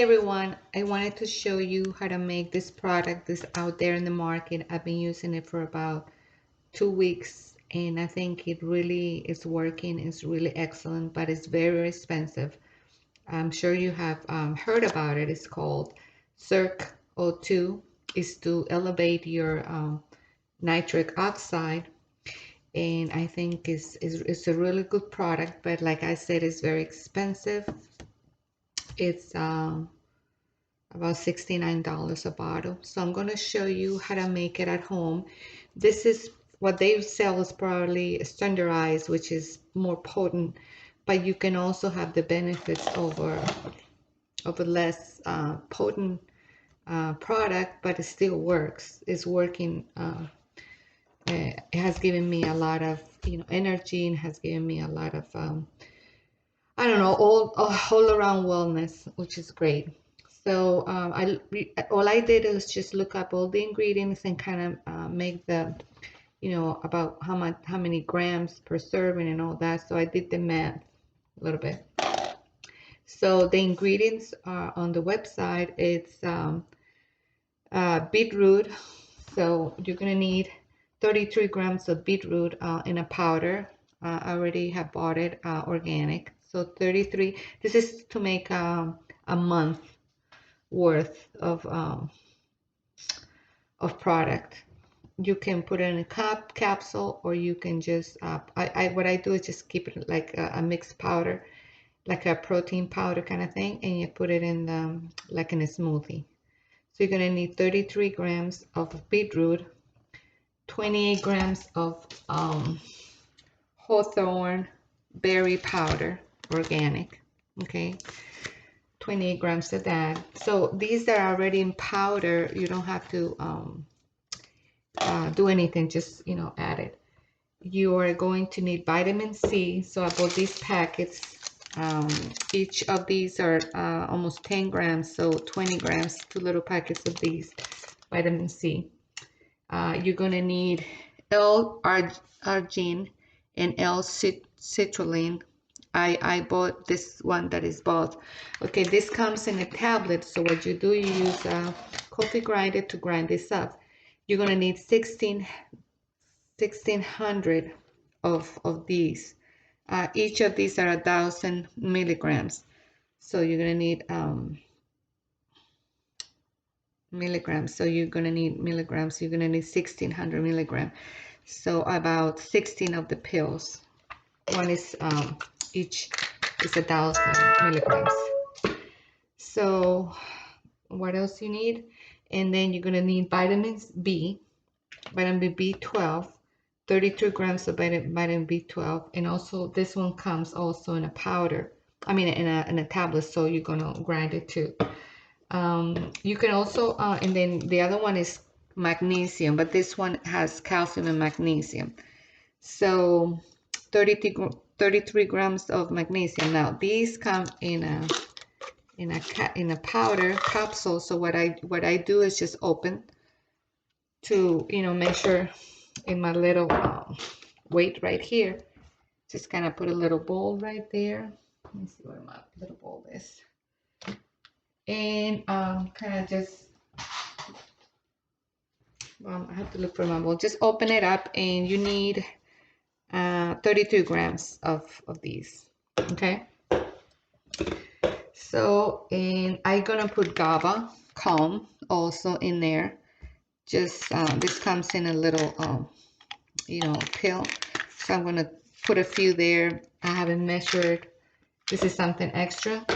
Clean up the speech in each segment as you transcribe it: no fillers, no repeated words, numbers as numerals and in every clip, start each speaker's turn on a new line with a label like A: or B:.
A: everyone, I wanted to show you how to make this product that's out there in the market. I've been using it for about 2 weeks and I think it really is working. It's really excellent, but it's very expensive. I'm sure you have heard about it. It's called CIRC02. It's to elevate your nitric oxide, and I think it's a really good product, but like I said, it's very expensive. It's about $69 a bottle. So I'm going to show you how to make it at home. This is what they sell is probably standardized, which is more potent, but you can also have the benefits over less potent product, but it still works. It's working. It has given me a lot of energy, and has given me a lot of I don't know, all around wellness, which is great. So all I did is just look up all the ingredients and kind of make the, about how many grams per serving and all that. So I did the math a little bit. So the ingredients are on the website. It's beetroot. So you're gonna need 33 grams of beetroot in a powder. I already have bought it organic. So 33. This is to make a month worth of product. You can put it in a capsule, or you can just what I do is just keep it like a mixed powder, like a protein powder kind of thing, and you put it in like in a smoothie. So you're gonna need 33 grams of beetroot, 28 grams of hawthorn berry powder, organic, okay, 28 grams of that. So these are already in powder. You don't have to do anything, just add it. You are going to need vitamin C. So I bought these packets. Each of these are almost 10 grams, so 20 grams, 2 little packets of these vitamin C. You're gonna need L-arginine and L-citrulline. I bought this one that is both. Okay, this comes in a tablet. So what you do, you use a coffee grinder to grind this up. You're gonna need 1600 of these. Each of these are 1,000 milligrams. So you're gonna need milligrams. So you're gonna need milligrams. You're gonna need 1600 milligrams. So about 16 of the pills. One is each is 1,000 milligrams. So what else you need? And then you're gonna need vitamin B12, 32 grams of vitamin B12, and also this one comes also in a powder. I mean in a tablet. So you're gonna grind it too. You can also and then the other one is magnesium, but this one has calcium and magnesium. So 33 grams of magnesium. Now these come in a powder capsule. So what I do is just open to measure in my little weight right here. Just kind of put a little bowl right there. Let me see where my little bowl is. And kind of just I have to look for my bowl. Just open it up, and you need 32 grams of these. Okay. So, and I'm gonna put GABA calm also in there. Just this comes in a little pill. So I'm gonna put a few there. I haven't measured. This is something extra.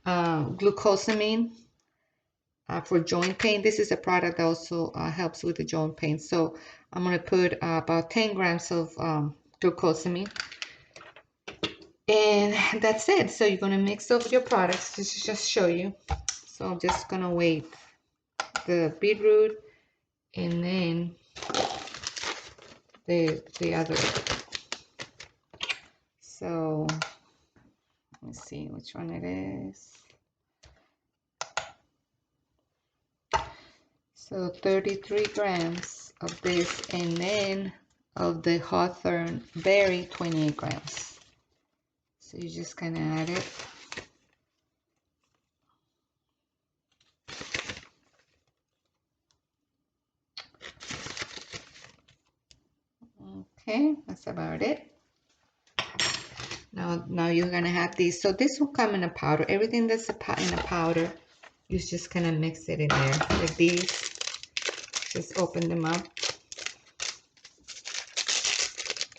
A: Glucosamine for joint pain. This is a product that also helps with the joint pain. So I'm gonna put about 10 grams of glucosamine. And that's it. So you're gonna mix up your products. Just show you. So I'm just gonna wait the beetroot and then the other. So let me see which one it is. So 33 grams of this, and then of the hawthorn berry, 28 grams. So you just kind of add it. Okay, that's about it. Now you're gonna have these. So this will come in a powder. Everything that's in a powder, you just kind of mix it in there. Like these, just open them up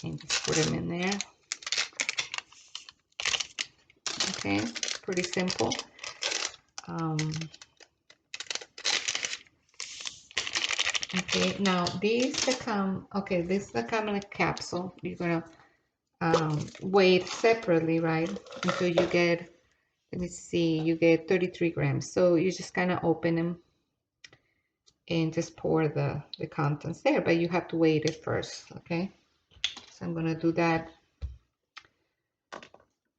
A: and just put them in there. Okay, pretty simple. Okay, now these that come, okay, this that come in a capsule. You're gonna weigh it separately, right? Until you get, let me see, you get 33 grams. So you just kind of open them and just pour the contents there, but you have to weigh it first, okay? So I'm gonna do that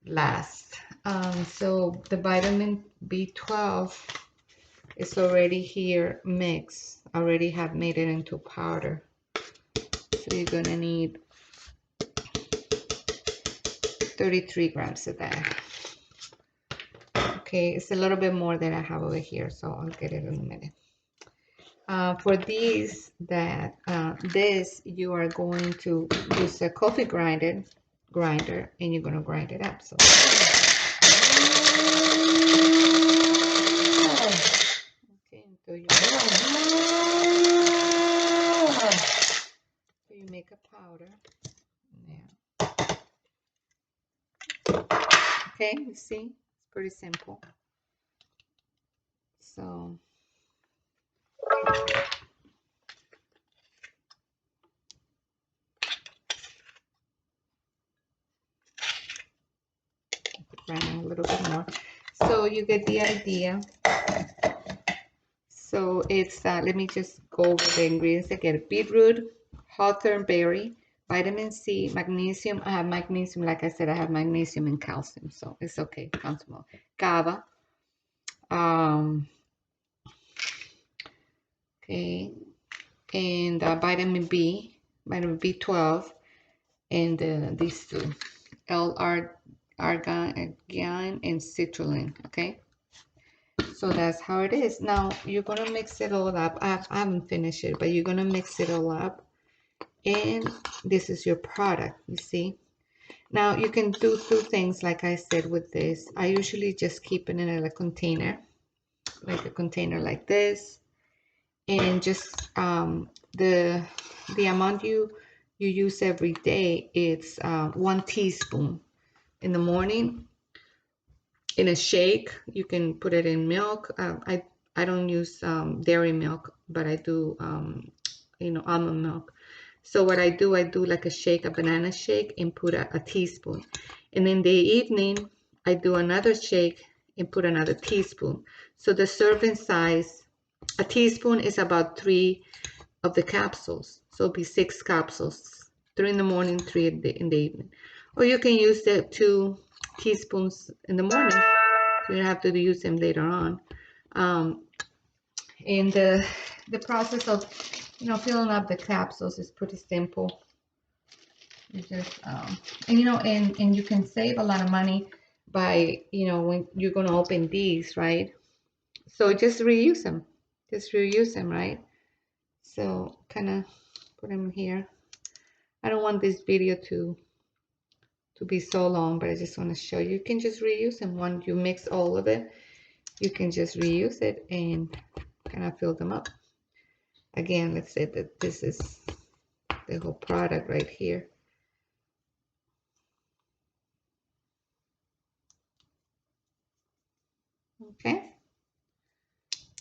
A: last. So the vitamin B12 is already here mixed. I already have made it into powder. So you're gonna need 33 grams of that. Okay, it's a little bit more than I have over here, so I'll get it in a minute. For these, this you are going to use a coffee grinder, and you're gonna grind it up. So, okay, until you make a powder. Yeah. Okay, you see, it's pretty simple. So. A little bit more, so you get the idea. So it's let me just go over the ingredients again. Beetroot, hawthorn berry, vitamin C, magnesium. I have magnesium, like I said, I have magnesium and calcium, so it's okay. Comfortable. GABA, okay, and vitamin B, vitamin B12, and these two, L-arginine and citrulline. Okay. So that's how it is. Now you're gonna mix it all up. I haven't finished it, but you're gonna mix it all up, and this is your product. You see. Now you can do two things, like I said with this. I usually just keep it in a container, like a container like this, and just the amount you use every day. It's 1 teaspoon in the morning. In a shake, you can put it in milk. I don't use dairy milk, but I do almond milk. So what I do like a shake, a banana shake, and put a teaspoon. And in the evening, I do another shake and put another teaspoon. So the serving size, a teaspoon is about 3 of the capsules. So it'll be 6 capsules, 3 in the morning, 3 in the evening. Or you can use the 2 teaspoons in the morning. So you have to use them later on. And the process of filling up the capsules is pretty simple. You just and you can save a lot of money by when you're going to open these, right? So just reuse them. Right? So kind of put them here. I don't want this video to be so long, but I just want to show you. You can just reuse them. Once you mix all of it, you can just reuse it and kind of fill them up. Again, let's say that this is the whole product right here. Okay.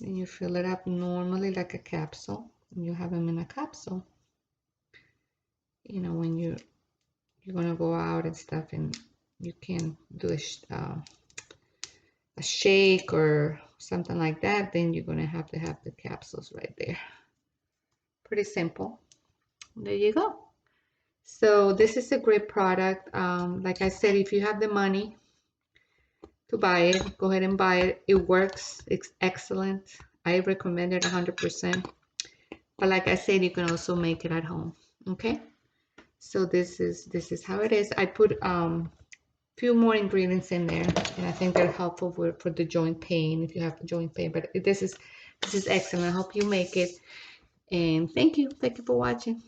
A: And you fill it up normally like a capsule. And you have them in a capsule. When you're gonna go out and stuff, and you can do a shake or something like that, then you're gonna have to have the capsules right there. Pretty simple. There you go. So this is a great product. Like I said, if you have the money to buy it, go ahead and buy it. It works. It's excellent. I recommend it 100%. But like I said, you can also make it at home. Okay. So this is how it is. I put few more ingredients in there, and I think they're helpful for the joint pain, if you have joint pain. But this is excellent. I hope you make it. And thank you for watching.